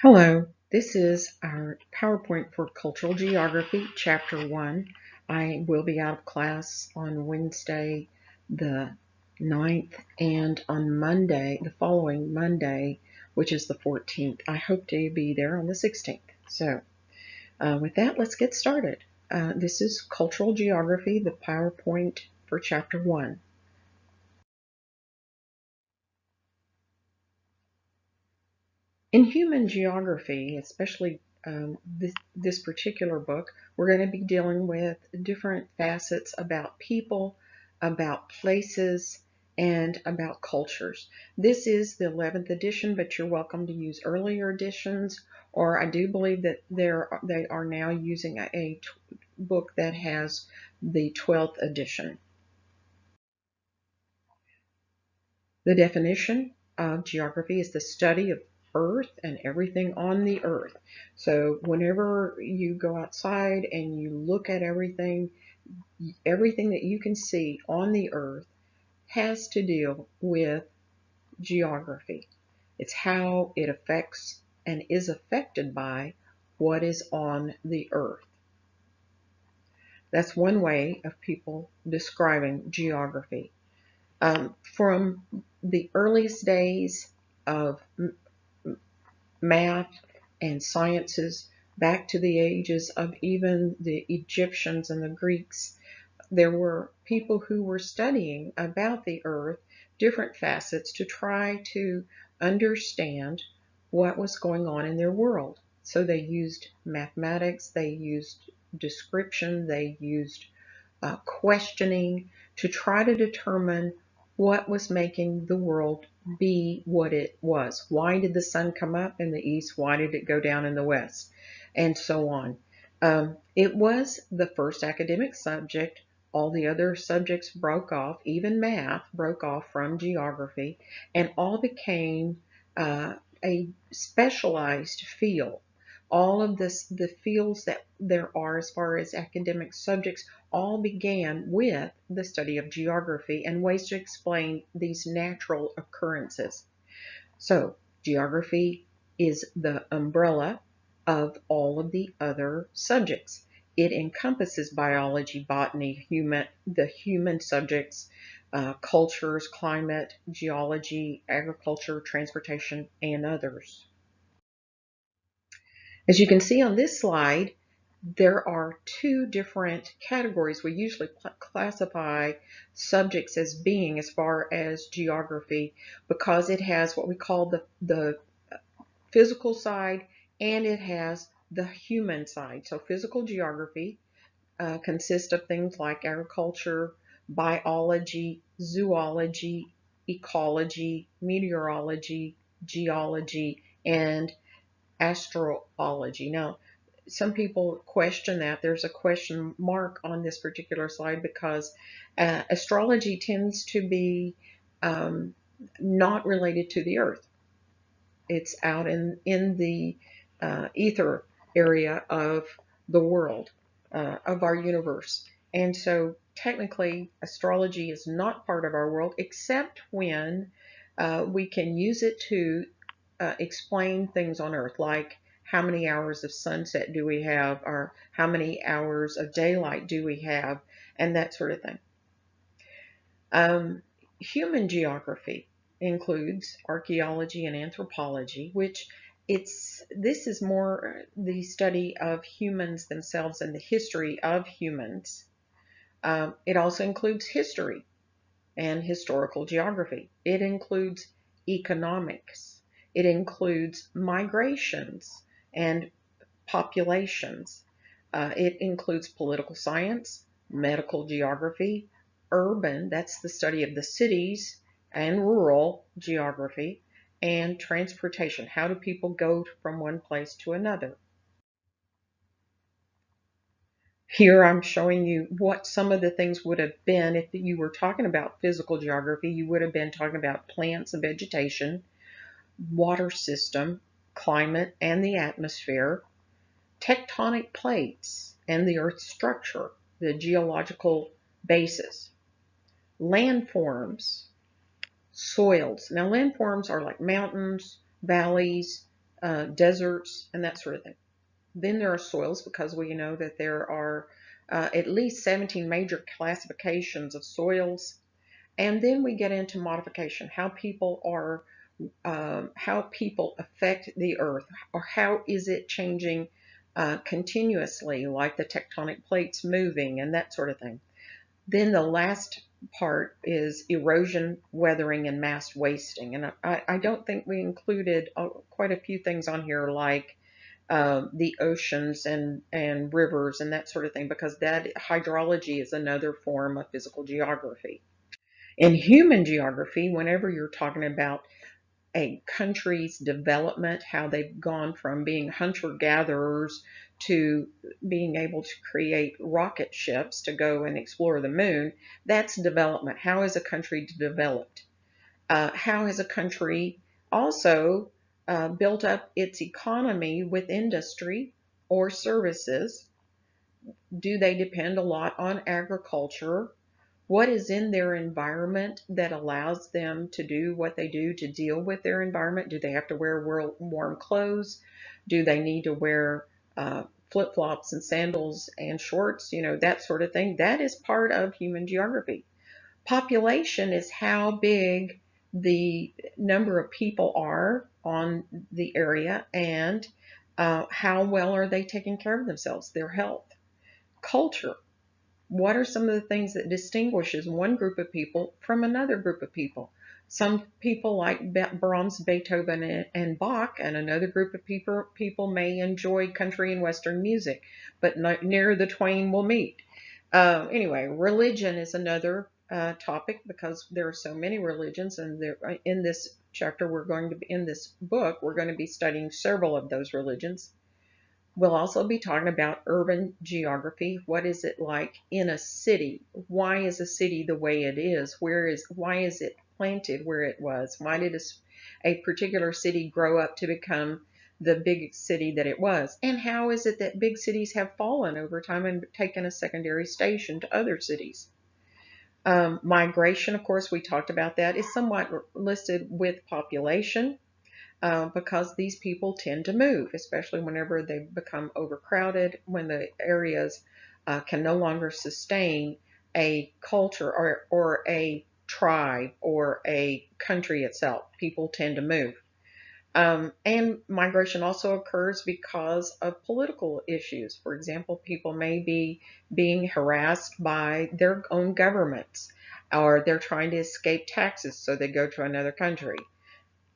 Hello, this is our PowerPoint for Cultural Geography, Chapter 1. I will be out of class on Wednesday the 9th and on Monday, the following Monday, which is the 14th. I hope to be there on the 16th. So with that, let's get started. This is Cultural Geography, the PowerPoint for Chapter 1. In human geography, especially this particular book, we're going to be dealing with different facets about people, about places, and about cultures. This is the 11th edition, but you're welcome to use earlier editions, or I do believe that they are now using a book that has the 12th edition. The definition of geography is the study of Earth and everything on the Earth. So whenever you go outside and you look at everything that you can see on the Earth has to deal with geography. It's how it affects and is affected by what is on the Earth. That's one way of people describing geography. From the earliest days of math and sciences back to the ages of even the Egyptians and the Greeks, there were people who were studying about the earth, different facets, to try to understand what was going on in their world. So they used mathematics, they used description, they used questioning to try to determine what was making the world be what it was. Why did the sun come up in the east? Why did it go down in the west? And so on. It was the first academic subject. All the other subjects broke off, even math broke off from geography, and all became a specialized field. All of the fields that there are as far as academic subjects all began with the study of geography and ways to explain these natural occurrences. So geography is the umbrella of all of the other subjects. It encompasses biology, botany, the human subjects, cultures, climate, geology, agriculture, transportation, and others. As you can see on this slide, there are two different categories we usually classify subjects as being as far as geography, because it has what we call the physical side and it has the human side. So physical geography consists of things like agriculture, biology, zoology, ecology, meteorology, geology, and astrology. Now, some people question that. There's a question mark on this particular slide because astrology tends to be not related to the Earth. It's out in the ether area of the world, of our universe. And so technically, astrology is not part of our world, except when we can use it to explain things on Earth, like how many hours of sunset do we have, or how many hours of daylight do we have, and that sort of thing. Human geography includes archaeology and anthropology, which this is more the study of humans themselves and the history of humans. It also includes history and historical geography. It includes economics. It includes migrations and populations. It includes political science, medical geography, urban, that's the study of the cities, and rural geography, and transportation. How do people go from one place to another? Here I'm showing you what some of the things would have been if you were talking about physical geography. You would have been talking about plants and vegetation, water system, climate and the atmosphere, tectonic plates and the Earth's structure, the geological basis, landforms, soils. Now landforms are like mountains, valleys, deserts, and that sort of thing. Then there are soils, because we know that there are at least 17 major classifications of soils. And then we get into modification, how people affect the earth, or how is it changing continuously, like the tectonic plates moving and that sort of thing. Then the last part is erosion, weathering, and mass wasting. And I don't think we included quite a few things on here, like the oceans and rivers and that sort of thing, because that hydrology is another form of physical geography. In human geography, whenever you're talking about a country's development, how they've gone from being hunter-gatherers to being able to create rocket ships to go and explore the moon, that's development. How is a country developed? How has a country also built up its economy with industry or services? Do they depend a lot on agriculture? What is in their environment that allows them to do what they do to deal with their environment? Do they have to wear warm clothes? Do they need to wear flip-flops and sandals and shorts? That sort of thing. That is part of human geography. Population is how big the number of people are on the area, and how well are they taking care of themselves, their health. Culture. What are some of the things that distinguishes one group of people from another group of people? Some people like Brahms, Beethoven, and Bach, and another group of people may enjoy country and Western music, but not near the twain will meet. Anyway, religion is another topic, because there are so many religions, and in this chapter in this book, we're going to be studying several of those religions. We'll also be talking about urban geography. What is it like in a city? Why is a city the way it is? Why is it planted where it was? Why did a particular city grow up to become the big city that it was? And how is it that big cities have fallen over time and taken a secondary station to other cities? Migration, of course, we talked about that, is somewhat listed with population. Because these people tend to move, especially whenever they become overcrowded, when the areas can no longer sustain a culture or a tribe or a country itself. People tend to move. And migration also occurs because of political issues. For example, people may be being harassed by their own governments, or they're trying to escape taxes, so they go to another country.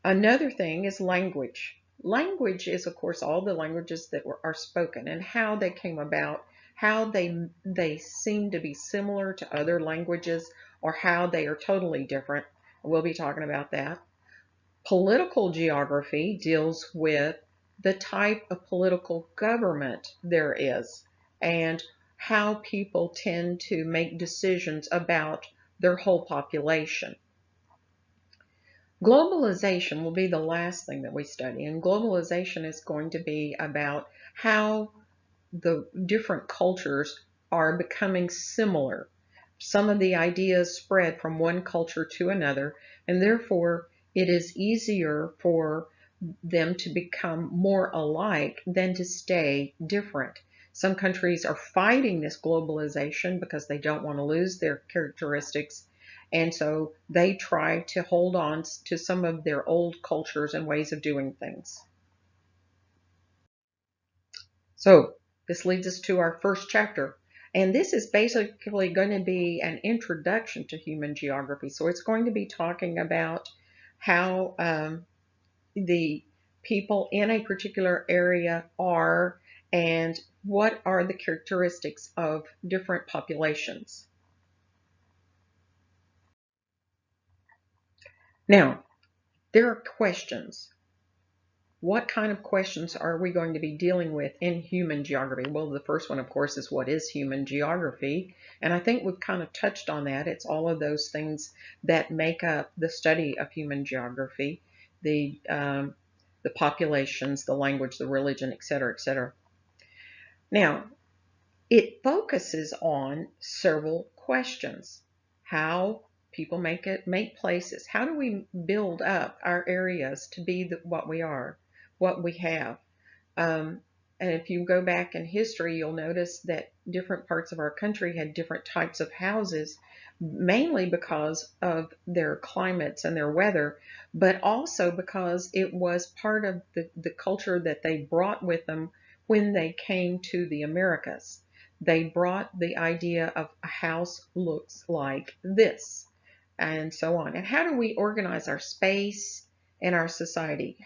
Another thing is language. Language is, of course, all the languages that are spoken and how they came about, how they seem to be similar to other languages, or how they are totally different. We'll be talking about that. Political geography deals with the type of political government there is, and how people tend to make decisions about their whole population. Globalization will be the last thing that we study, and globalization is going to be about how the different cultures are becoming similar. Some of the ideas spread from one culture to another, and therefore it is easier for them to become more alike than to stay different. Some countries are fighting this globalization because they don't want to lose their characteristics, and so they try to hold on to some of their old cultures and ways of doing things. So this leads us to our first chapter. And this is basically going to be an introduction to human geography. So it's going to be talking about how the people in a particular area are, and what are the characteristics of different populations. Now, there are questions. What kind of questions are we going to be dealing with in human geography? Well, the first one, of course, is what is human geography? And I think we've kind of touched on that. It's all of those things that make up the study of human geography, the populations, the language, the religion, etc., etc. Now, it focuses on several questions. How people make places. How do we build up our areas to be what we are? what we have. Um, and if you go back in history, you'll notice that different parts of our country had different types of houses, mainly because of their climates and their weather, but also because it was part of the culture that they brought with them when they came to the Americas. They brought the idea of a house looks like this, and so on. And how do we organize our space and our society?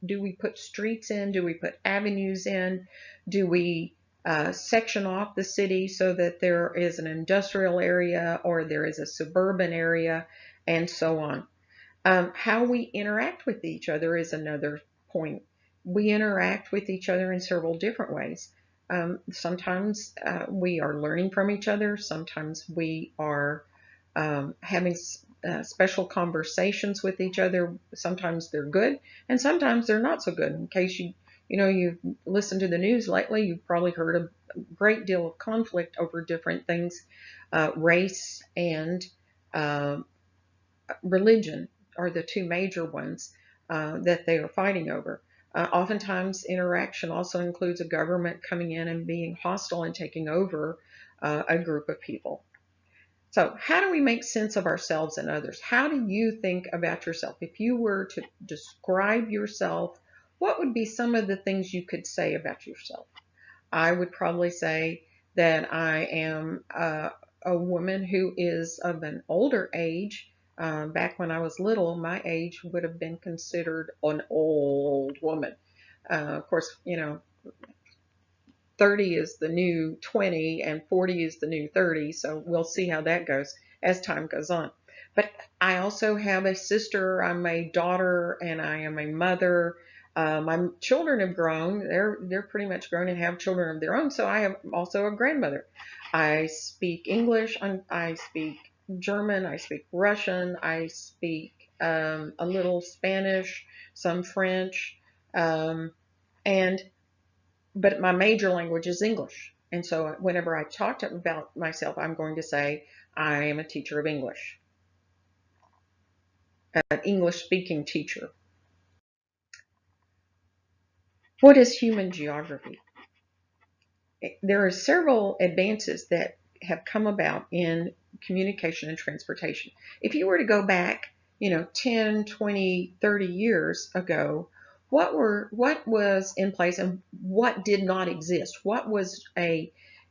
Do we put streets in? Do we put avenues in? Do we section off the city so that there is an industrial area or there is a suburban area, and so on? How we interact with each other is another point. We interact with each other in several different ways. Sometimes we are learning from each other. Sometimes we are having special conversations with each other. Sometimes they're good, and sometimes they're not so good. In case you've listened to the news lately, you've probably heard a great deal of conflict over different things, race and uh, religion are the two major ones that they are fighting over. Oftentimes, interaction also includes a government coming in and being hostile and taking over a group of people. So, how do we make sense of ourselves and others? How do you think about yourself? If you were to describe yourself, what would be some of the things you could say about yourself? I would probably say that I am a woman who is of an older age. Back when I was little, my age would have been considered an old woman. Of course, 30 is the new 20 and 40 is the new 30. So we'll see how that goes as time goes on. But I also have a sister, I'm a daughter, and I am a mother. My children have grown. They're pretty much grown and have children of their own. So I am also a grandmother. I speak English. I speak German. I speak Russian. I speak a little Spanish, some French, um, and but my major language is English. And so whenever I talk about myself, I'm going to say I am a teacher of English, an English speaking teacher. What is human geography? There are several advances that have come about in communication and transportation. If you were to go back, 10, 20, 30 years ago, what was in place and what did not exist? What was a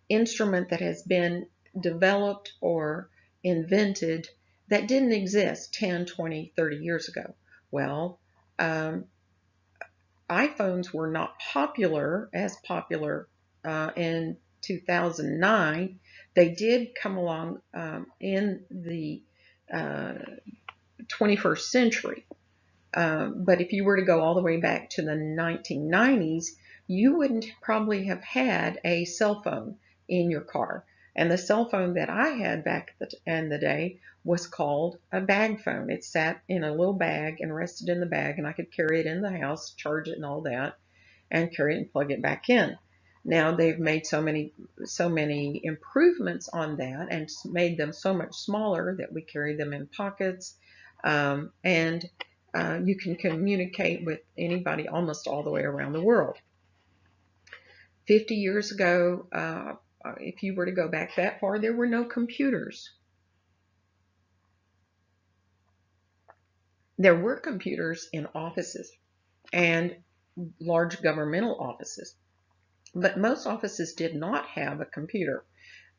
instrument that has been developed or invented that didn't exist 10, 20, 30 years ago? Well, um, iPhones were not popular in 2009. They did come along in the uh, 21st century. But if you were to go all the way back to the 1990s, you wouldn't probably have had a cell phone in your car. And the cell phone that I had back in the day was called a bag phone. It sat in a little bag and rested in the bag, and I could carry it in the house, charge it and all that, and carry it and plug it back in. Now they've made so many improvements on that and made them so much smaller that we carry them in pockets, and you can communicate with anybody almost all the way around the world. 50 years ago, if you were to go back that far, there were no computers. There were computers in offices and large governmental offices, but most offices did not have a computer.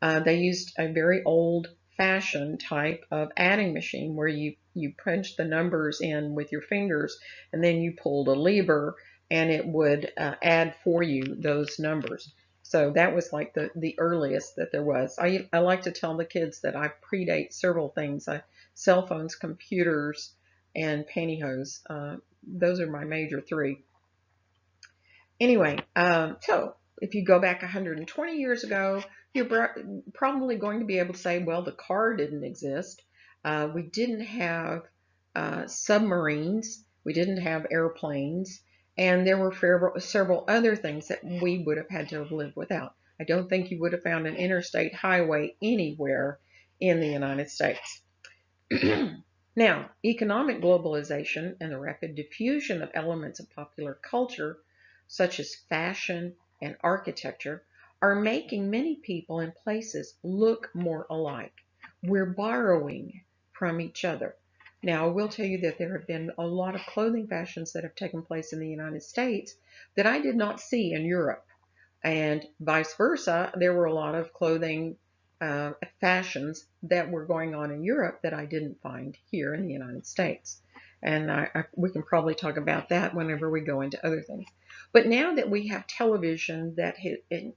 They used a very old-fashioned type of adding machine where you punched the numbers in with your fingers and then you pulled a lever and it would add for you those numbers. So that was like the earliest that there was. I like to tell the kids that I predate several things: cell phones, computers, and pantyhose. Those are my major three. Anyway, so if you go back 120 years ago, you're probably going to be able to say, well, the car didn't exist. We didn't have submarines. We didn't have airplanes. And there were several other things that we would have had to have lived without. I don't think you would have found an interstate highway anywhere in the United States. Now, economic globalization and the rapid diffusion of elements of popular culture, such as fashion and architecture, are making many people and places look more alike. We're borrowing from each other. Now, I will tell you that there have been a lot of clothing fashions that have taken place in the United States that I did not see in Europe. And vice versa, there were a lot of clothing fashions that were going on in Europe that I didn't find here in the United States. And we can probably talk about that whenever we go into other things. But now that we have television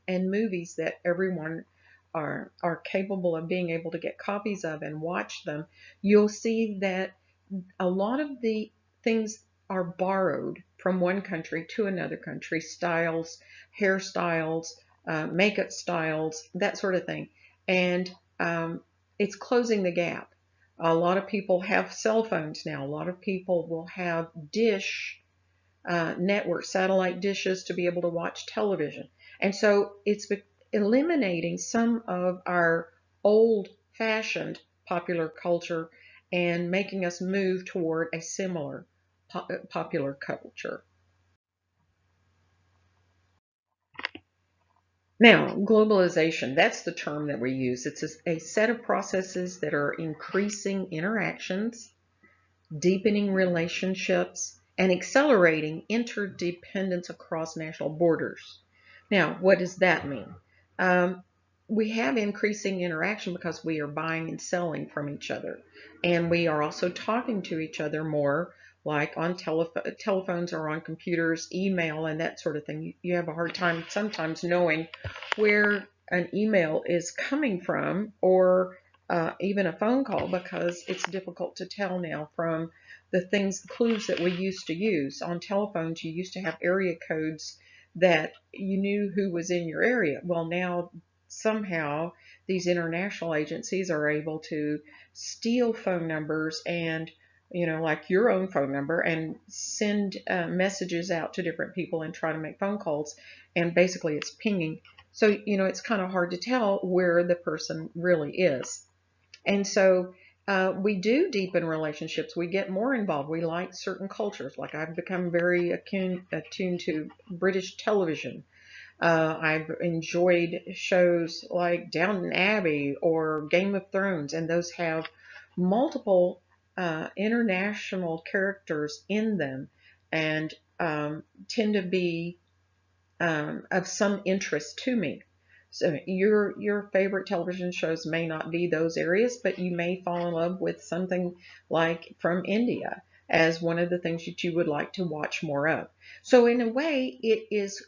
and movies that everyone are capable of being able to get copies of and watch them, you'll see that a lot of the things are borrowed from one country to another country, styles, hairstyles, makeup styles, that sort of thing. And it's closing the gap. A lot of people have cell phones now. A lot of people will have dish network, satellite dishes to be able to watch television. And so it's eliminating some of our old fashioned popular culture and making us move toward a similar popular culture. Now, globalization, that's the term that we use. It's a set of processes that are increasing interactions, deepening relationships, and accelerating interdependence across national borders. Now, what does that mean? Um, we have increasing interaction because we are buying and selling from each other. And we are also talking to each other more, like on telephones or on computers, email, and that sort of thing. You have a hard time sometimes knowing where an email is coming from, or even a phone call, because it's difficult to tell now from the clues that we used to use. On telephones, you used to have area codes that you knew who was in your area. Well, now somehow these international agencies are able to steal phone numbers and, like your own phone number, and send messages out to different people and try to make phone calls. And basically it's pinging. So, it's kind of hard to tell where the person really is. And so we do deepen relationships. We get more involved. We like certain cultures. Like I've become very attuned to British television. I've enjoyed shows like Downton Abbey or Game of Thrones, and those have multiple international characters in them, and tend to be of some interest to me. So your favorite television shows may not be those areas, but you may fall in love with something like from India as one of the things that you would like to watch more of. So in a way, it is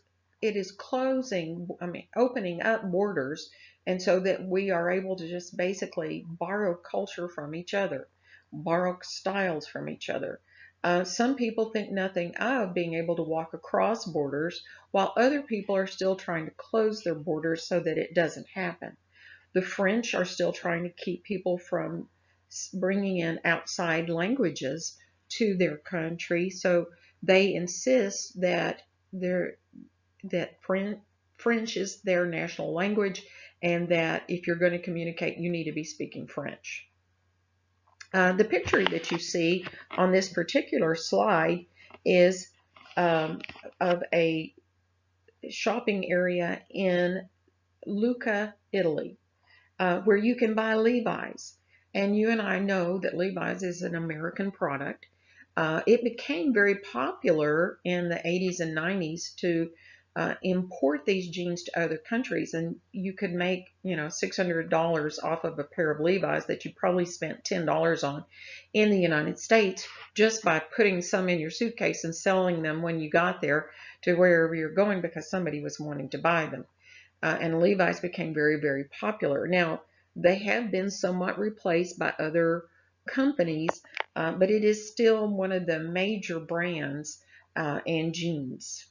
opening up borders, and so that we are able to just basically borrow culture from each other, borrow styles from each other. Some people think nothing of being able to walk across borders, while other people are still trying to close their borders so that it doesn't happen. The French are still trying to keep people from bringing in outside languages to their country, so they insist that French is their national language, and that if you're going to communicate, you need to be speaking French. The picture that you see on this particular slide is of a shopping area in Lucca, Italy, where you can buy Levi's. And you and I know that Levi's is an American product. It became very popular in the 80s and 90s to import these jeans to other countries, and you could make $600 off of a pair of Levi's that you probably spent $10 on in the United States, just by putting some in your suitcase and selling them when you got there to wherever you're going, because somebody was wanting to buy them. And Levi's became very, very popular. Now, they have been somewhat replaced by other companies, but it is still one of the major brands in jeans.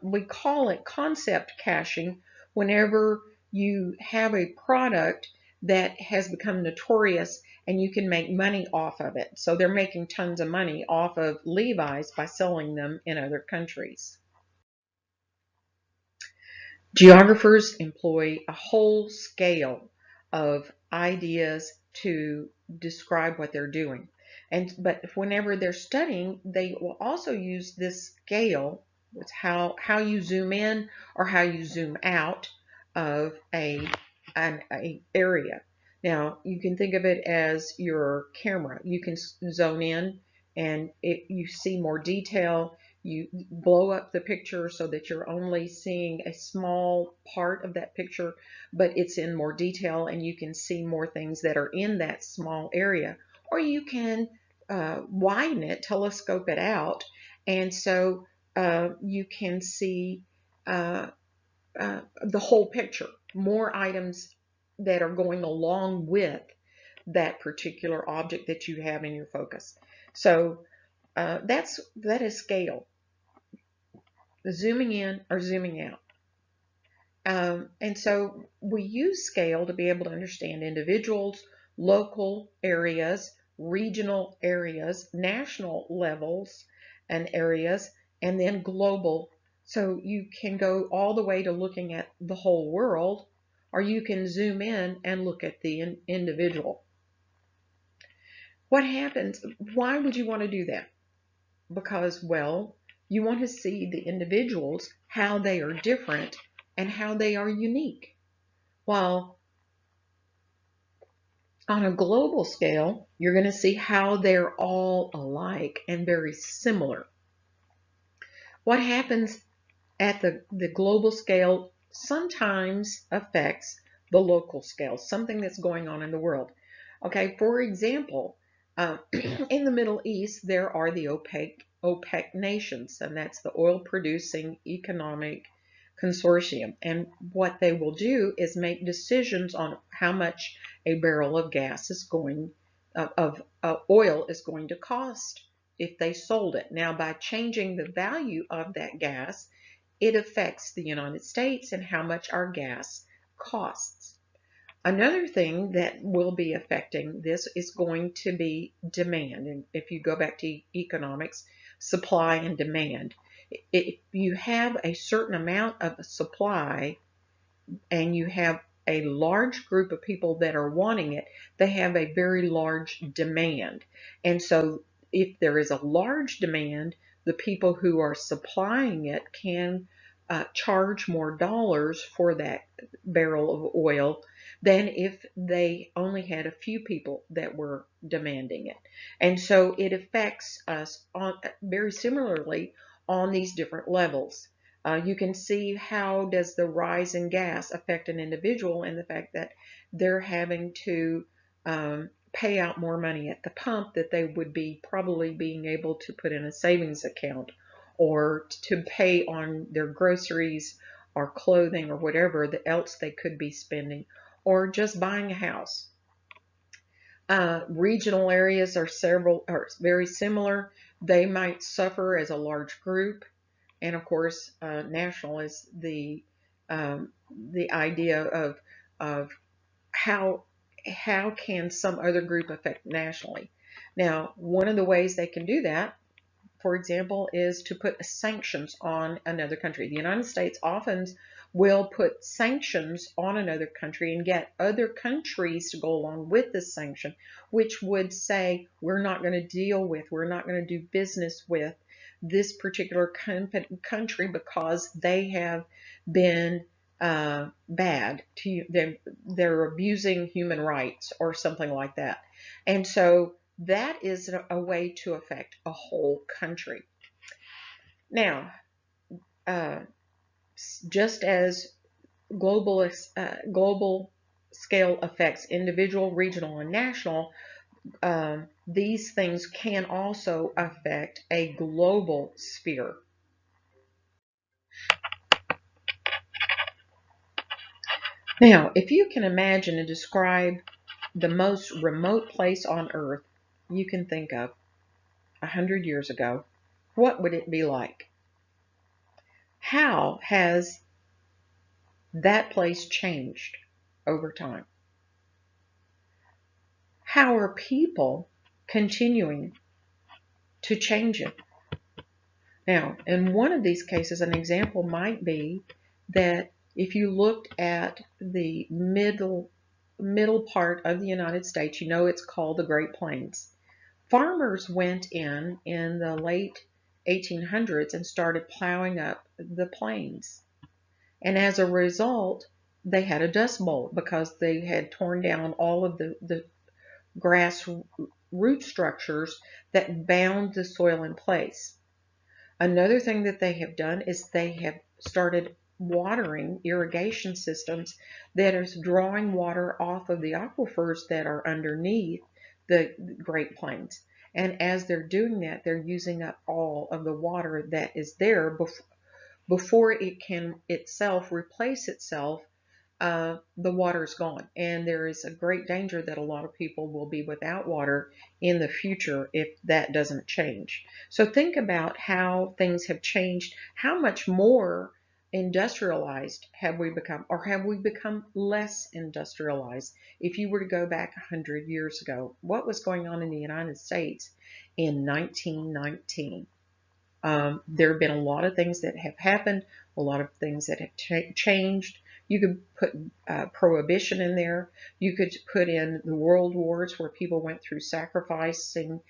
We call it concept caching whenever you have a product that has become notorious and you can make money off of it. So they're making tons of money off of Levi's by selling them in other countries. Geographers employ a whole scale of ideas to describe what they're doing. But whenever they're studying, they will also use this scale. It's how you zoom in or how you zoom out of a area. Now you can think of it as your camera. You can zone in and you see more detail. You blow up the picture so that you're only seeing a small part of that picture, but it's in more detail and you can see more things that are in that small area. Or you can widen it, telescope it out, and so you can see the whole picture, more items that are going along with that particular object that you have in your focus. So that is scale, zooming in or zooming out. And so we use scale to be able to understand individuals, local areas, regional areas, national levels and areas, and then global. So you can go all the way to looking at the whole world, or you can zoom in and look at the individual. What happens? Why would you want to do that? Because, well, you want to see the individuals, how they are different and how they are unique. While on a global scale, you're going to see how they're all alike and very similar. What happens at the global scale sometimes affects the local scale, something that's going on in the world. Okay, for example, in the Middle East, there are the OPEC nations, and that's the oil producing economic consortium. And what they will do is make decisions on how much a barrel of gas is going, of oil is going to cost if they sold it. Now, by changing the value of that gas, it affects the United States and how much our gas costs. Another thing that will be affecting this is going to be demand. And if you go back to economics, supply and demand. If you have a certain amount of supply and you have a large group of people that are wanting it, they have a very large demand. And so if there is a large demand, the people who are supplying it can charge more dollars for that barrel of oil than if they only had a few people that were demanding it. And so it affects us very similarly on these different levels. You can see how does the rise in gas affect an individual, and the fact that they're having to pay out more money at the pump that they would be probably being able to put in a savings account, or to pay on their groceries or clothing or whatever else they could be spending, or just buying a house. Regional areas are very similar. They might suffer as a large group, and of course, national is the idea of how can some other group affect nationally. Now, one of the ways they can do that, for example, is to put sanctions on another country. The United States often will put sanctions on another country and get other countries to go along with the sanction, which would say we're not going to deal with, we're not going to do business with this particular country because they have been bad to you. They're abusing human rights or something like that. And so that is a way to affect a whole country. Now, just as global scale affects individual, regional, and national, these things can also affect a global sphere. Now, if you can imagine and describe the most remote place on Earth you can think of 100 years ago, what would it be like? How has that place changed over time? How are people continuing to change it? Now, in one of these cases, an example might be that if you looked at the middle part of the United States, you know it's called the Great Plains. Farmers went in the late 1800s and started plowing up the plains. And as a result, they had a dust bowl because they had torn down all of the grass root structures that bound the soil in place. Another thing that they have done is they have started watering irrigation systems that is drawing water off of the aquifers that are underneath the Great Plains. And as they're doing that, they're using up all of the water that is there before it can itself replace itself. The water is gone, and there is a great danger that a lot of people will be without water in the future if that doesn't change. So think about how things have changed. How much more industrialized have we become, or have we become less industrialized? If you were to go back 100 years ago, what was going on in the United States in 1919? There have been a lot of things that have happened, a lot of things that have changed. You could put prohibition in there. You could put in the world wars where people went through sacrificing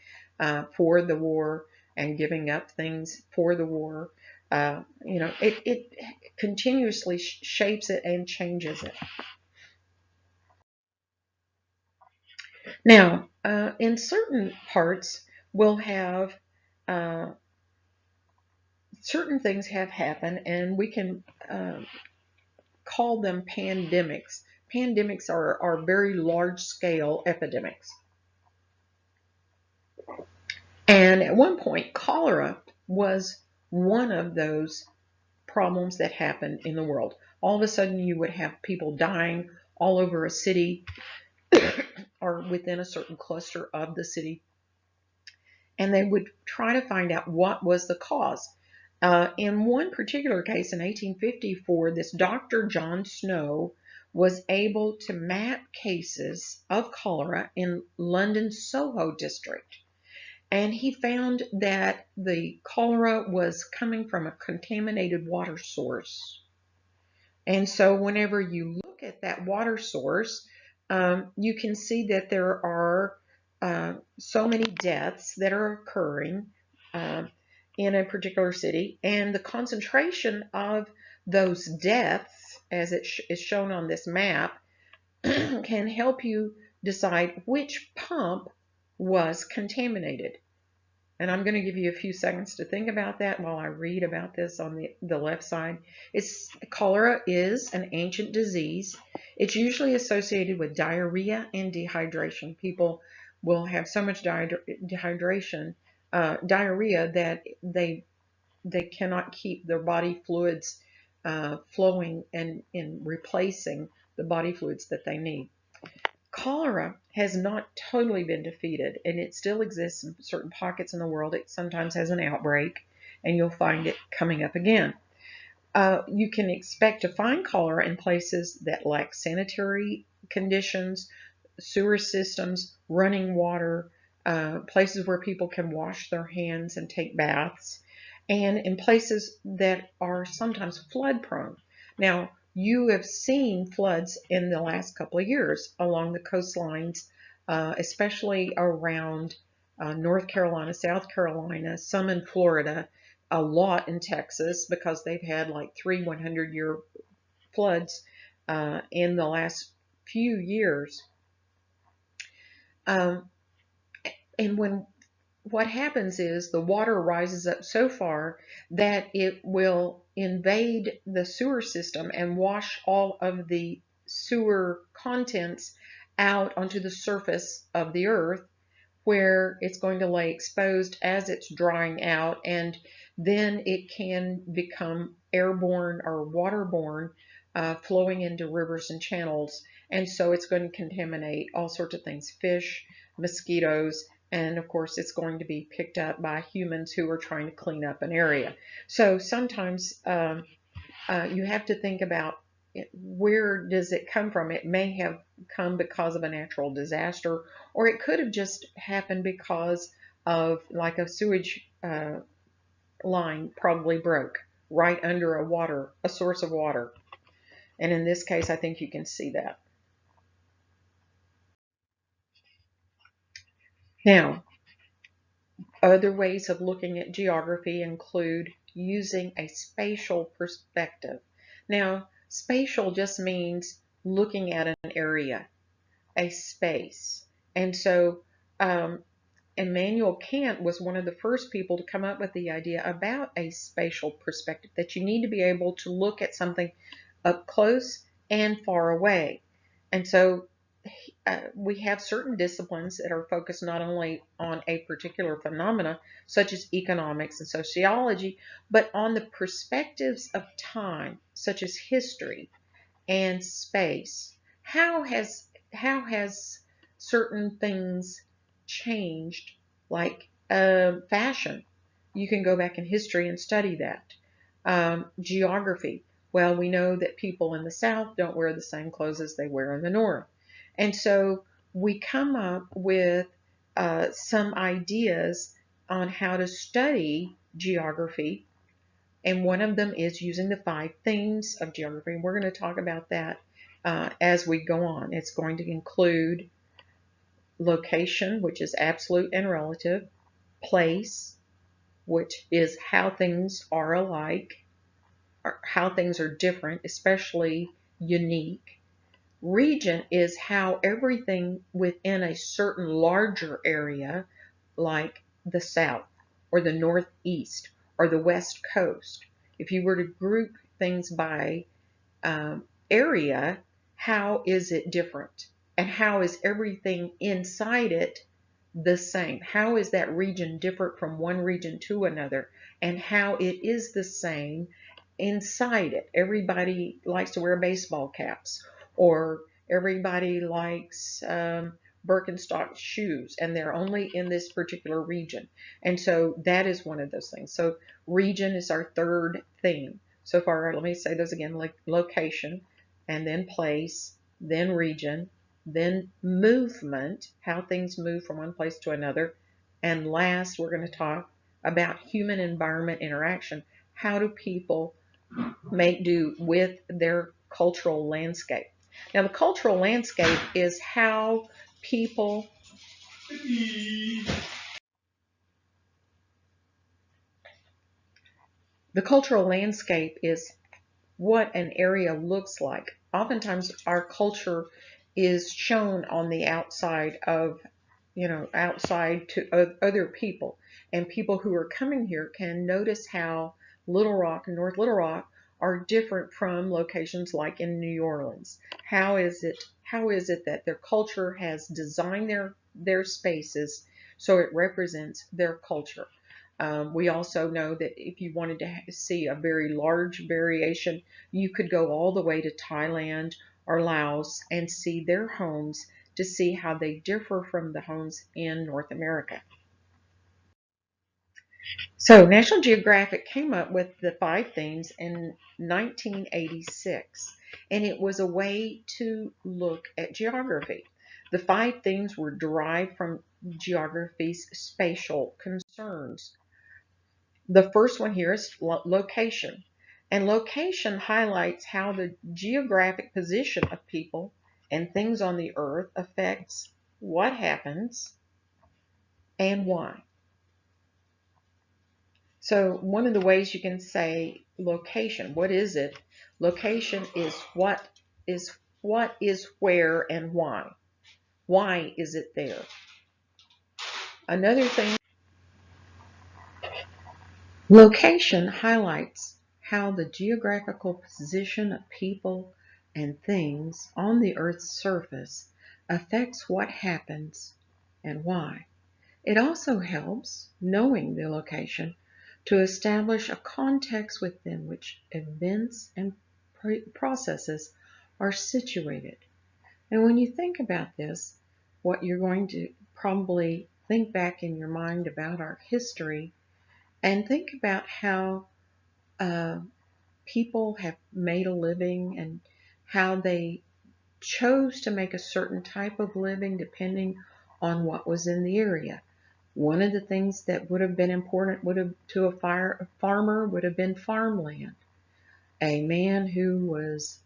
for the war and giving up things for the war. It continuously shapes it and changes it. Now, in certain parts, we'll have certain things have happened, and we can call them pandemics. Pandemics are very large scale epidemics. And at one point, cholera was one of those problems that happened in the world. All of a sudden, you would have people dying all over a city or within a certain cluster of the city. And they would try to find out what was the cause. In one particular case in 1854, this Dr. John Snow was able to map cases of cholera in London's Soho district. And he found that the cholera was coming from a contaminated water source. And so whenever you look at that water source, you can see that there are so many deaths that are occurring in a particular city, and the concentration of those deaths, as it is shown on this map, can help you decide which pump was contaminated. And I'm going to give you a few seconds to think about that while I read about this on the left side. Cholera is an ancient disease. It's usually associated with diarrhea and dehydration. People will have so much diarrhea that they cannot keep their body fluids flowing and in replacing the body fluids that they need. Cholera has not totally been defeated, and it still exists in certain pockets in the world. It sometimes has an outbreak, and you'll find it coming up again. You can expect to find cholera in places that lack sanitary conditions, sewer systems, running water, places where people can wash their hands and take baths, and in places that are sometimes flood prone. Now, you have seen floods in the last couple of years along the coastlines, especially around North Carolina, South Carolina, some in Florida, a lot in Texas because they've had like 3 100-year floods in the last few years. And what happens is the water rises up so far that it will invade the sewer system and wash all of the sewer contents out onto the surface of the earth, where it's going to lay exposed as it's drying out, and then it can become airborne or waterborne, flowing into rivers and channels. And so it's going to contaminate all sorts of things, fish, mosquitoes, and of course it's going to be picked up by humans who are trying to clean up an area. So sometimes you have to think about where does it come from. It may have come because of a natural disaster, or it could have just happened because of like a sewage line probably broke right under a source of water. And in this case, I think you can see that. Now, Other ways of looking at geography include using a spatial perspective. Now, spatial just means looking at an area, a space. And so um, Immanuel Kant was one of the first people to come up with the idea about a spatial perspective, that you need to be able to look at something up close and far away. And so we have certain disciplines that are focused not only on a particular phenomena, such as economics and sociology, but on the perspectives of time, such as history and space. How has certain things changed, like fashion? You can go back in history and study that. Geography. Well, we know that people in the South don't wear the same clothes as they wear in the North. And so we come up with some ideas on how to study geography, and one of them is using the 5 themes of geography. And we're going to talk about that as we go on. It's going to include location, which is absolute and relative; place, which is how things are alike, or how things are different, especially unique; region is how everything within a certain larger area, like the South or the Northeast or the West Coast, if you were to group things by area, how is it different? And how is everything inside it the same? How is that region different from one region to another? And how it is the same inside it. Everybody likes to wear baseball caps, or everybody likes Birkenstock shoes, and they're only in this particular region. And so that is one of those things. So region is our 3rd theme. So far, let me say those again: like location, and then place, then region, then movement, how things move from one place to another, and last we're going to talk about human environment interaction. How do people make do with their cultural landscape? Now, the cultural landscape is how people the cultural landscape is what an area looks like. Oftentimes our culture is shown on the outside of, outside to other people. And people who are coming here can notice how Little Rock and North Little Rock are different from locations like in New Orleans. How is it that their culture has designed their spaces so it represents their culture? We also know that if you wanted to see a very large variation, you could go all the way to Thailand or Laos and see their homes to see how they differ from the homes in North America. So National Geographic came up with the 5 themes in 1986, and it was a way to look at geography. The 5 themes were derived from geography's spatial concerns. The first one here is location. And location highlights how the geographic position of people and things on the earth affects what happens and why. So one of the ways you can say location, what is it? Location is what is where and why. Why is it there? Another thing, location highlights how the geographical position of people and things on the Earth's surface affects what happens and why. It also helps, knowing the location, to establish a context within which events and processes are situated. And when you think about this, what you're going to probably think back in your mind about our history, and think about how uh, people have made a living and how they chose to make a certain type of living depending on what was in the area. One of the things that would have been important to a farmer would have been farmland. A man who was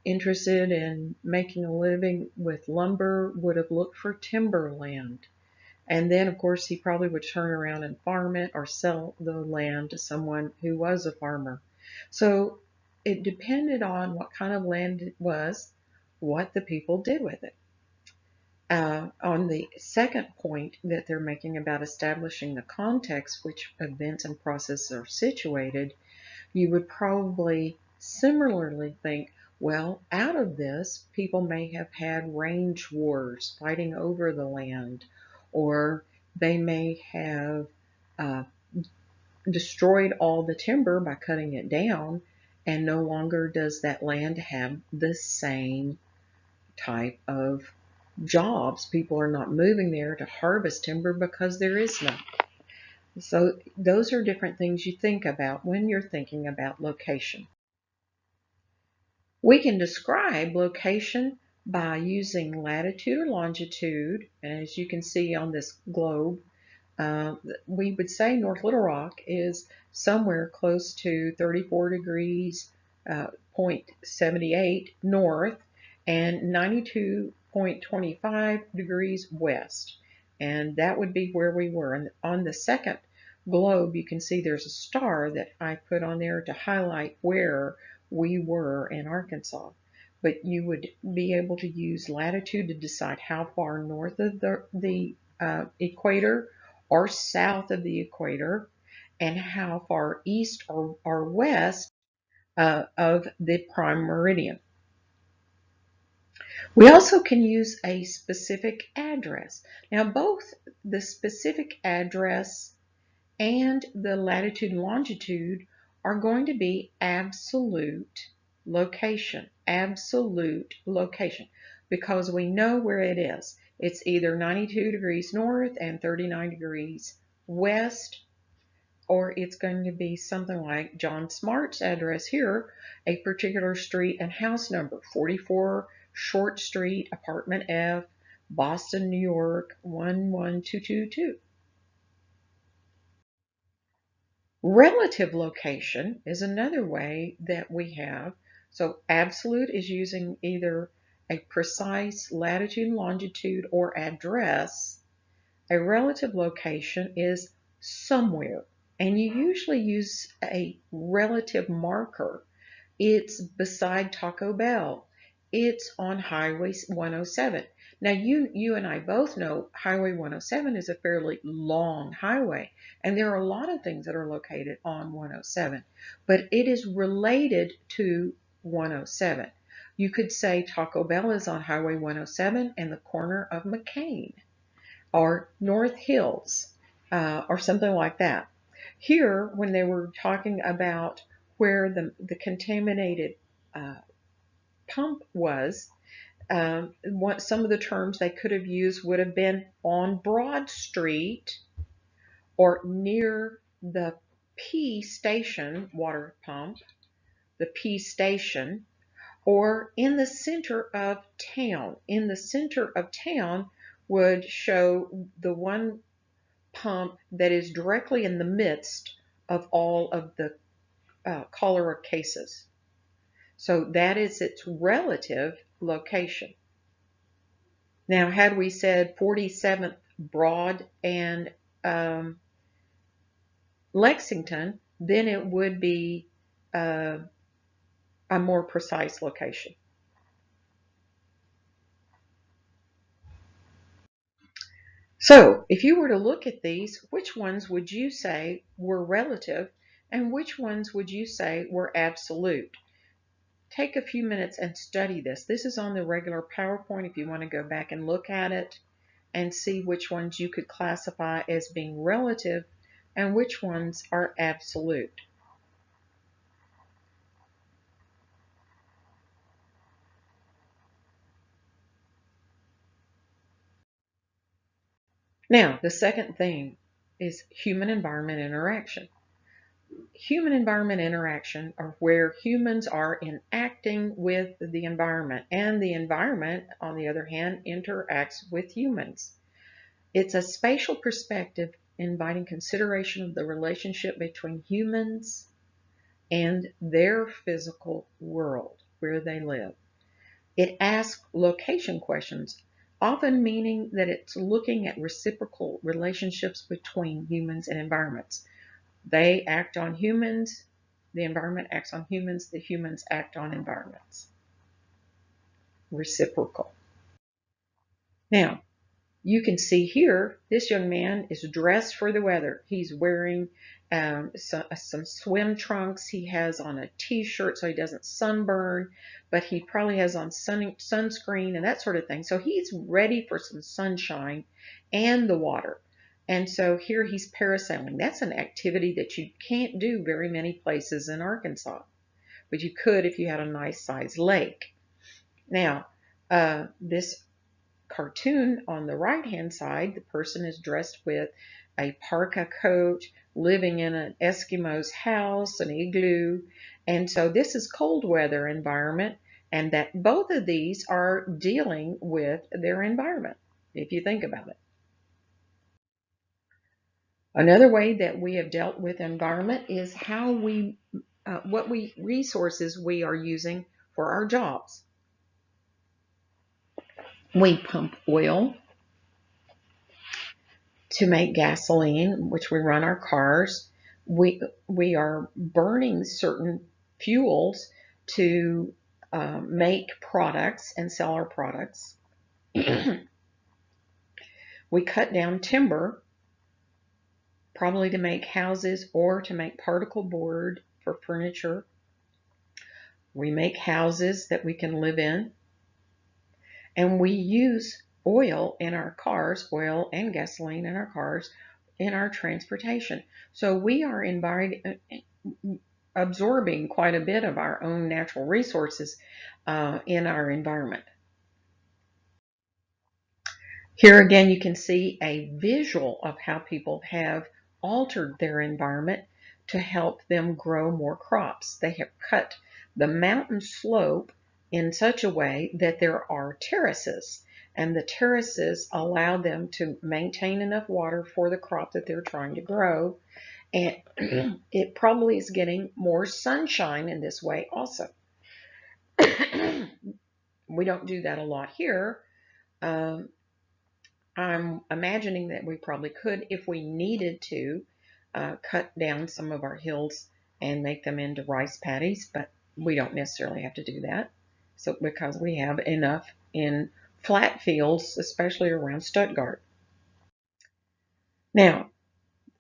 interested in making a living with lumber would have looked for timberland. And then, of course, he probably would turn around and farm it or sell the land to someone who was a farmer. So it depended on what kind of land it was, what the people did with it. On the second point that they're making about establishing the context which events and processes are situated, you would probably similarly think, well, out of this, people may have had range wars fighting over the land, or they may have uh, destroyed all the timber by cutting it down, and no longer does that land have the same type of jobs. People are not moving there to harvest timber because there is none. So those are different things you think about when you're thinking about location. We can describe location by using latitude or longitude, and as you can see on this globe, uh, we would say North Little Rock is somewhere close to 34 degrees, 0.78 north and 92.25 degrees west. And that would be where we were. And on the second globe, you can see there's a star that I put on there to highlight where we were in Arkansas. But you would be able to use latitude to decide how far north of the equator or south of the equator, and how far east or west of the prime meridian. We also can use a specific address. Now, both the specific address and the latitude and longitude are going to be absolute location, because we know where it is. It's either 92 degrees north and 39 degrees west, or it's going to be something like John Smart's address here, a particular street and house number, 44 Short Street, apartment F, Boston, New York, 11222. Relative location is another way that we have. So absolute is using either a precise latitude and longitude or address. A relative location is somewhere, and you usually use a relative marker. It's beside Taco Bell. It's on Highway 107. Now, you and I both know Highway 107 is a fairly long highway, and there are a lot of things that are located on 107, but it is related to 107. You could say Taco Bell is on Highway 107 and the corner of McCain, or North Hills, or something like that. Here, when they were talking about where the contaminated pump was, some of the terms they could have used would have been on Broad Street or near the P station water pump, the P station, or in the center of town. In the center of town would show the one pump that is directly in the midst of all of the cholera cases. So that is its relative location. Now, had we said 47th Broad and Lexington, then it would be a more precise location. So, if you were to look at these, which ones would you say were relative and which ones would you say were absolute? Take a few minutes and study this. This is on the regular PowerPoint if you want to go back and look at it and see which ones you could classify as being relative and which ones are absolute. Now, the second thing is human-environment interaction. Human-environment interaction are where humans are interacting with the environment, and the environment, on the other hand, interacts with humans. It's a spatial perspective inviting consideration of the relationship between humans and their physical world where they live. It asks location questions often meaning that it's looking at reciprocal relationships between humans and environments. They act on humans, the environment acts on humans, the humans act on environments. Reciprocal. Now, you can see here, this young man is dressed for the weather. He's wearing some swim trunks. He has on a t-shirt so he doesn't sunburn, but he probably has on sunscreen and that sort of thing. So he's ready for some sunshine and the water. And so here he's parasailing. That's an activity that you can't do very many places in Arkansas, but you could if you had a nice sized lake. Now, this cartoon on the right hand side, the person is dressed with a parka coat, living in an Eskimo's house, an igloo. And so this is cold weather environment, and that both of these are dealing with their environment, if you think about it. Another way that we have dealt with environment is how what resources we are using for our jobs. We pump oil to make gasoline, which we run our cars. We are burning certain fuels to make products and sell our products. We cut down timber, probably to make houses or to make particle board for furniture. We make houses that we can live in. And we use oil in our cars, oil and gasoline in our cars, in our transportation. So we are absorbing quite a bit of our own natural resources in our environment. Here again, you can see a visual of how people have altered their environment to help them grow more crops. They have cut the mountain slope in such a way that there are terraces, and the terraces allow them to maintain enough water for the crop that they're trying to grow, and it probably is getting more sunshine in this way also. We don't do that a lot here. I'm imagining that we probably could, if we needed to, cut down some of our hills and make them into rice paddies, but we don't necessarily have to do that. So because we have enough in flat fields, especially around Stuttgart. Now,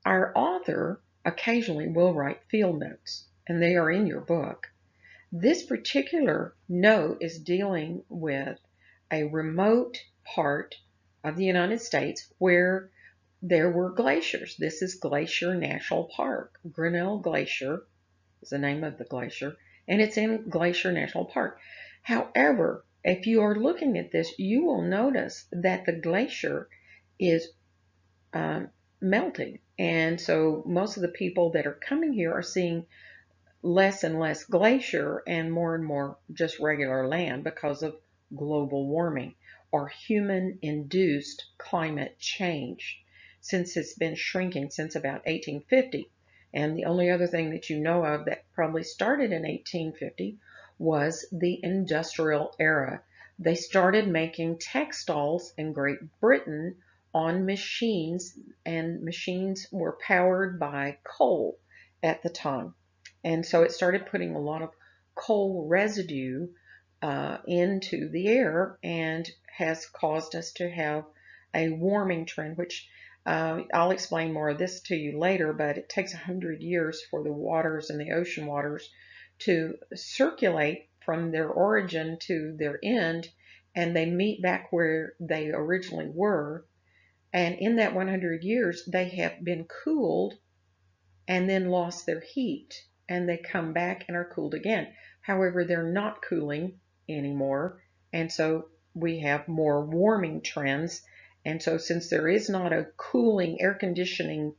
our author occasionally will write field notes, and they are in your book. This particular note is dealing with a remote part of the United States where there were glaciers. This is Glacier National Park. Grinnell Glacier is the name of the glacier, and it's in Glacier National Park. However, if you are looking at this, you will notice that the glacier is melting. And so most of the people that are coming here are seeing less and less glacier and more just regular land because of global warming or human-induced climate change, since it's been shrinking since about 1850. And the only other thing that you know of that probably started in 1850 was the industrial era. They started making textiles in Great Britain on machines, and machines were powered by coal at the time. And so it started putting a lot of coal residue into the air and has caused us to have a warming trend, which I'll explain more of this to you later, but it takes 100 years for the waters and the ocean waters to circulate from their origin to their end, and they meet back where they originally were. And in that 100 years, they have been cooled and then lost their heat, and they come back and are cooled again. However, they're not cooling anymore, and so we have more warming trends. And so since there is not a cooling air conditioning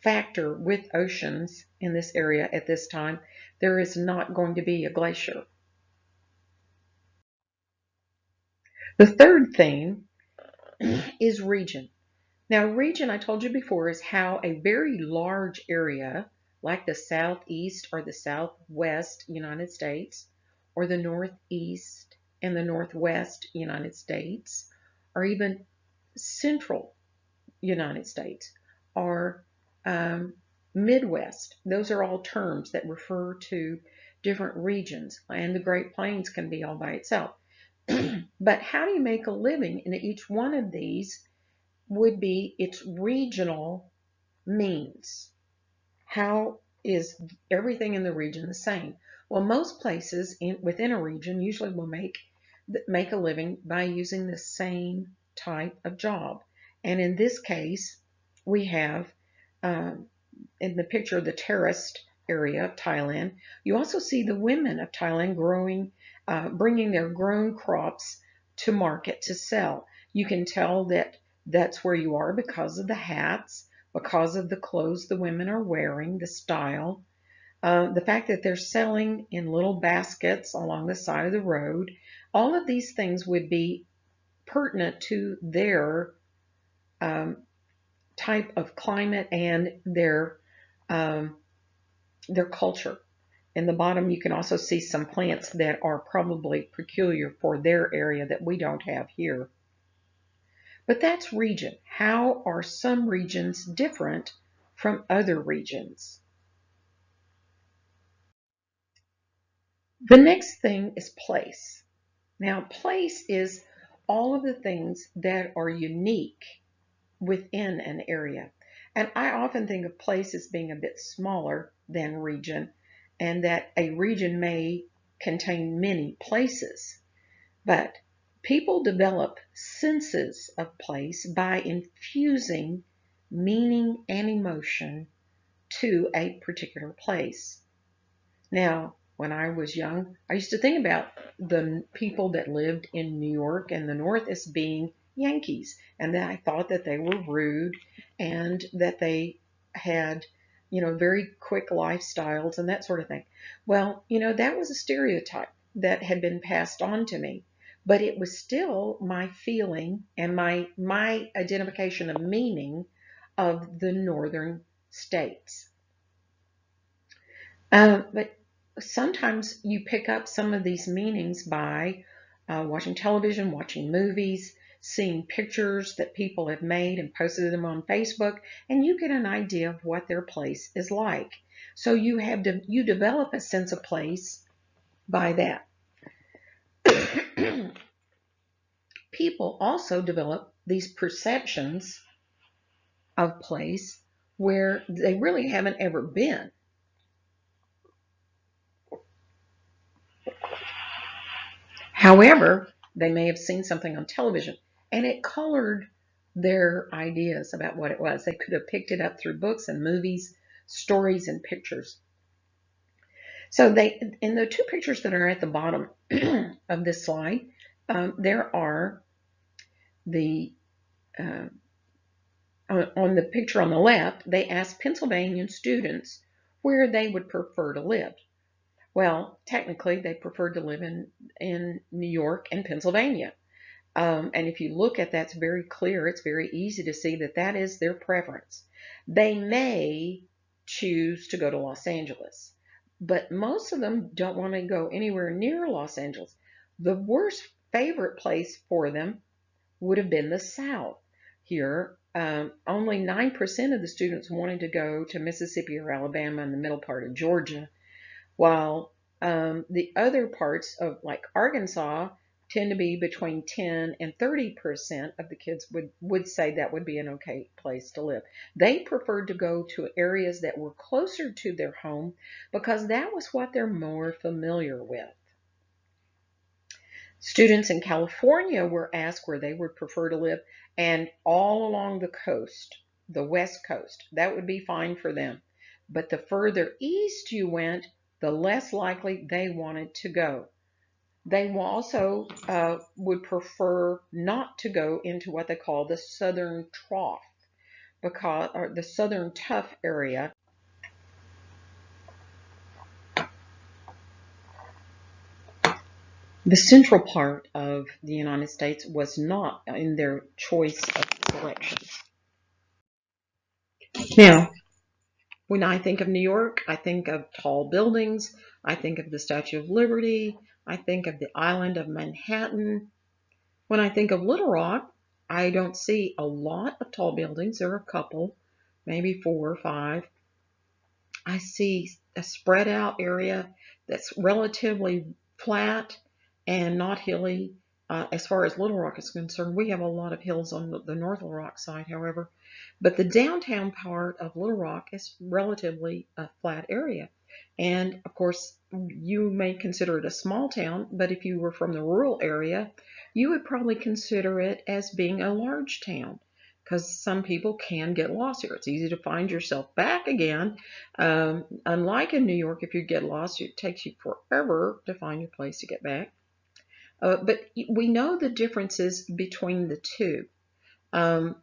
factor with oceans in this area at this time, there is not going to be a glacier. The third thing is region. Now, region, I told you before, is how a very large area, like the southeast or the southwest United States, or the northeast and the northwest United States, or even central United States, or um, Midwest. Those are all terms that refer to different regions, and the Great Plains can be all by itself. But how do you make a living in each one of these would be its regional means. How is everything in the region the same? Well, most places within a region usually will make a living by using the same type of job. And in this case, we have um, in the picture the terraced area of Thailand. You also see the women of Thailand bringing their grown crops to market to sell. You can tell that that's where you are because of the hats, because of the clothes the women are wearing, the style, the fact that they're selling in little baskets along the side of the road. All of these things would be pertinent to um, type of climate and um, their culture. In the bottom, you can also see some plants that are probably peculiar for their area that we don't have here. But that's region. How are some regions different from other regions? The next thing is place. Now, place is all of the things that are unique within an area. And I often think of place as being a bit smaller than region, and that a region may contain many places. But people develop senses of place by infusing meaning and emotion to a particular place. Now, when I was young, I used to think about the people that lived in New York and the North as being Yankees, and that I thought that they were rude and that they had, very quick lifestyles and that sort of thing. Well, that was a stereotype that had been passed on to me, but it was still my feeling and my identification of meaning of the northern states. But sometimes you pick up some of these meanings by watching television, watching movies, seeing pictures that people have made and posted them on Facebook, and you get an idea of what their place is like. So you develop a sense of place by that. People also develop these perceptions of place where they really haven't ever been. However, they may have seen something on television and it colored their ideas about what it was. They could have picked it up through books and movies, stories, and pictures. So in the two pictures that are at the bottom of this slide, there are the on the picture on the left, they asked Pennsylvania students where they would prefer to live. Well, technically, they preferred to live in New York and Pennsylvania. And if you look at that, it's very clear. It's very easy to see that that is their preference. They may choose to go to Los Angeles, but most of them don't want to go anywhere near Los Angeles. The worst favorite place for them would have been the South. Here, only 9% of the students wanted to go to Mississippi or Alabama in the middle part of Georgia, while the other parts of like Arkansas tend to be between 10 and 30% of the kids would say that would be an okay place to live. They preferred to go to areas that were closer to their home because that was what they're more familiar with. Students in California were asked where they would prefer to live, and all along the coast, the West Coast, that would be fine for them. But the further east you went, the less likely they wanted to go. They also would prefer not to go into what they call the Southern Trough, or the Southern Tough area. The central part of the United States was not in their choice of selections. Now, when I think of New York, I think of tall buildings, I think of the Statue of Liberty, I think of the island of Manhattan. When I think of Little Rock, I don't see a lot of tall buildings. There are a couple, maybe 4 or 5. I see a spread out area that's relatively flat and not hilly. As far as Little Rock is concerned, we have a lot of hills on the North Little Rock side, however. But the downtown part of Little Rock is relatively a flat area. And of course, you may consider it a small town, but if you were from the rural area, you would probably consider it as being a large town because some people can get lost here. It's easy to find yourself back again. Unlike in New York, if you get lost, it takes you forever to find your place to get back. But we know the differences between the two. Um,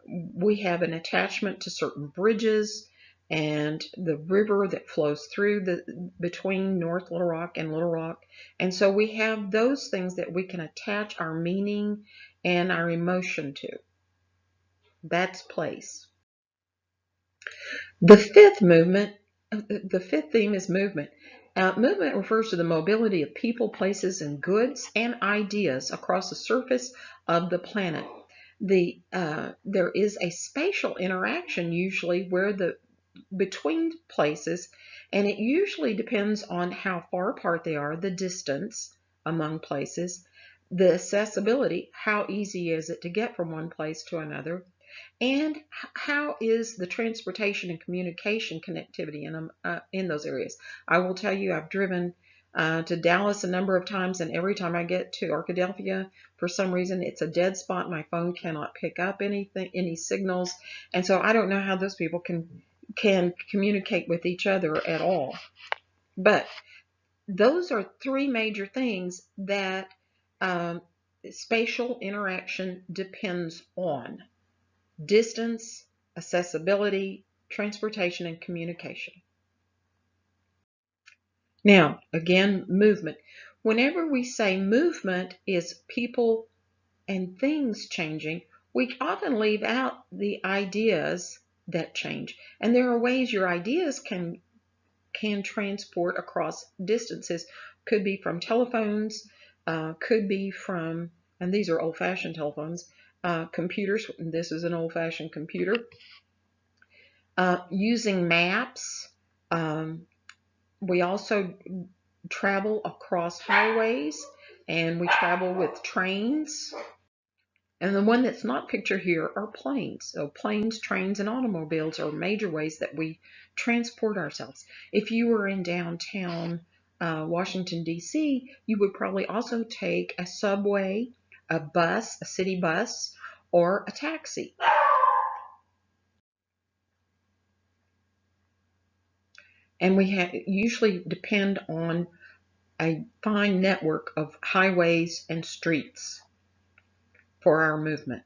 we have an attachment to certain bridges and the river that flows through between North Little Rock and Little Rock. And so we have those things that we can attach our meaning and our emotion to. That's place. The fifth theme is movement. Movement refers to the mobility of people, places, and goods and ideas across the surface of the planet. There is a spatial interaction usually between places, and it usually depends on how far apart they are, the distance among places, the accessibility, how easy is it to get from one place to another, and how is the transportation and communication connectivity in those areas. I will tell you, I've driven to Dallas a number of times, and every time I get to Arkadelphia, for some reason, it's a dead spot. My phone cannot pick up any signals, and so I don't know how those people can communicate with each other at all. But those are 3 major things that spatial interaction depends on: distance, accessibility, transportation, and communication. Now, again, movement. Whenever we say movement is people and things changing, we often leave out the ideas that change. And there are ways your ideas can transport across distances. Could be from telephones, could be from, and these are old-fashioned telephones, computers. This is an old-fashioned computer. Using maps. We also travel across highways, and we travel with trains. And the one that's not pictured here are planes. So planes, trains, and automobiles are major ways that we transport ourselves. If you were in downtown Washington, D.C., you would probably also take a subway, a bus, a city bus, or a taxi. And we usually depend on a fine network of highways and streets for our movement.